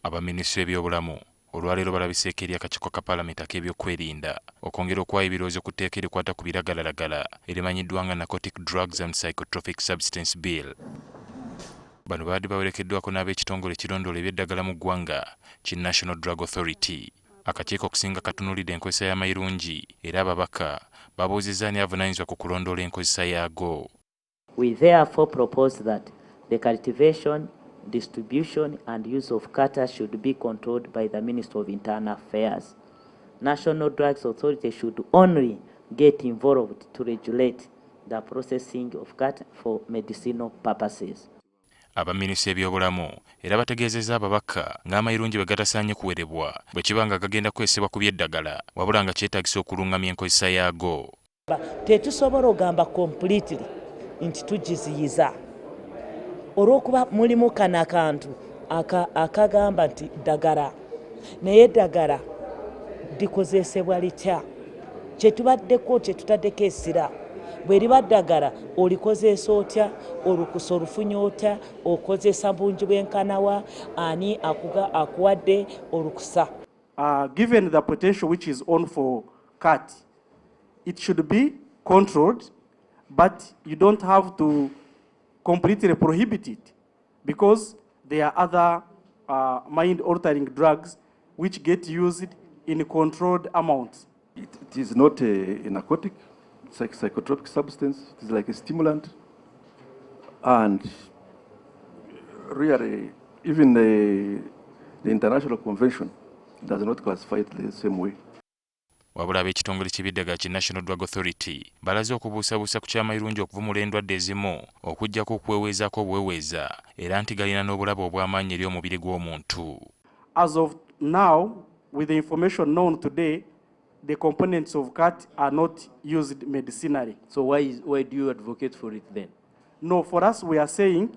Abaminisitule ebyobulamu olwaleero balabiseeko eri akakiiko ka parlamenti ak'ebyokwerinda okwongera okuwaayo ebirowoozo ku tteeka erikwata ku biragalalagala erimanyiddwa nga Narcotic Drugs and Psychotropic Substance Bill. Bano baadde bawerekeddwako n'ab'ekitongole ekirondoola eby'eddagala mu ggwanga ki National Drug Authority. Akakiiko okusinga katunuulidde enkozesa y'amayirungi era ababaka babuuzizza ani avunaanyizibwa ku kulondoola enkozesa yaago. We therefore propose that the cultivation, distribution and use of kata should be controlled by the Minister of Internal Affairs. National Drugs Authority should only get involved to regulate the processing of kata for medicinal purposes. Abaminisita ebyobulamu era bategeezezza ababaka ng'amayirungi bwe gatasaanye kuwerebwa bwe kiba nga gagenda kwesebwa ku by'eddagala wabula nga kyetaagisa okulungamya enkozesa yaago. Tetusobola ogamba completely nti tugiziyiza olw'okuba mulimu kano akantu akagamba nti ddagala naye eddagala likozesebwa litya kyetubaddeko kyetutaddeko essira bwe liba ddagala olikozesa otya olukusa olufunye otya okozesa bungi bwenkanawa ani akuwadde olukusa. Given the potential which is on for cat, it should be controlled, but you don't have to completely prohibit it because there are other mind-altering drugs which get used in controlled amounts. It is not a narcotic, it's like a psychotropic substance, it is like a stimulant, and really even the international convention does not classify it the same way. Wabula ab'ekitongole ky'eby'eddagala ki National Drug Authority balaze okubuusabuusa ku ky'amayirungi okuvumula endwadde ezimu okuggyako okuweweezaako obuweweeza era nti galina n'obulabe obw'amaanyi eri omubiri gw'omuntu. As of now, with the information known today, the components of cat are not used medicinally. So why do you advocate for it then? No, for us we are saying,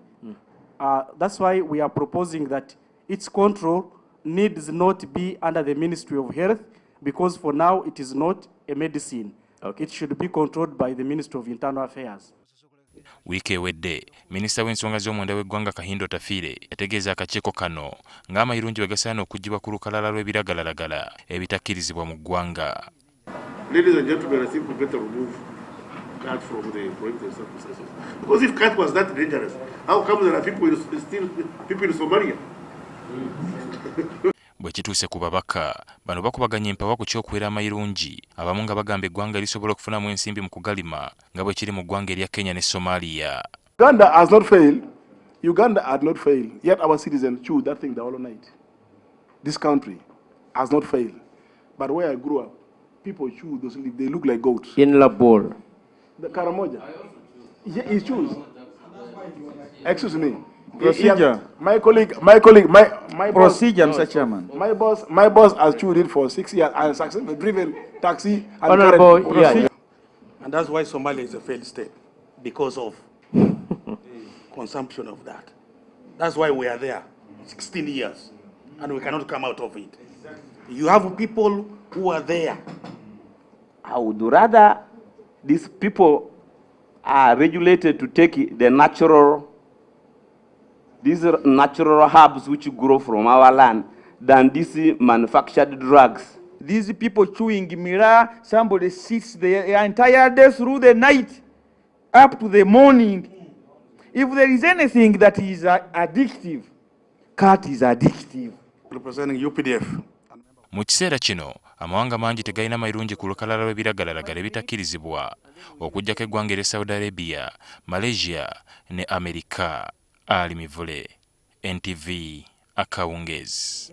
that's why we are proposing that its control needs not be under the Ministry of Health, because for now it is not a medicine. Okay. It should be controlled by the Ministry of Internal Affairs. Wiiki ewedde minisita w'ensonga z'omunda w'eggwanga Kahindo Tafiire yategeeza akakiiko kano ng'amayirungi bwe gasaana okuggyibwa ku lukalala lw'ebiragalalagala ebitakkirizibwa mu ggwanga. Ladies and gentlemen, I think we better remove cat from the prohibited substances. Because if cat was that dangerous, how come there are people in Somalia? Bwe kituuse ku babaka bano bakubaganya empawa ku ky'okuwera amayirungi abamu nga bagamba eggwanga lisobola okufunamu ensimbi mu kugalima nga bwe kiri mu ggwanga erya Kenya ne Somalia. Uganda has not failed. Uganda had not failed. Yet our citizens chew that thing the whole night. This country has not failed. But where I grew up, people chew those leaves. They look like goats. In Labor. The Karamoja. He chews. Excuse me. Procedure. My procedure, boss, Mr. Chairman. My boss has chewed it for 6 years and successfully driven taxi and Honorable, carried. yeah. And that's why Somalia is a failed state, because of consumption of that. That's why we are there 16 years and we cannot come out of it. You have people who are there. I would rather these people are regulated to take these natural herbs which grow from our land than these manufactured drugs. These people chewing mira, somebody sits the entire day through the night up to the morning. If there is anything that is addictive, cat is addictive. Representing UPDF. Mu kiseera kino amawanga mangi tegalina mayirungi ku lukalala lw'ebiragalalagala ebitakkirizibwa okuggyako eggwanga erya Saudi Arabia, Malaysia ne Amerika. Ali Mivule, NTV, Akawungeezi.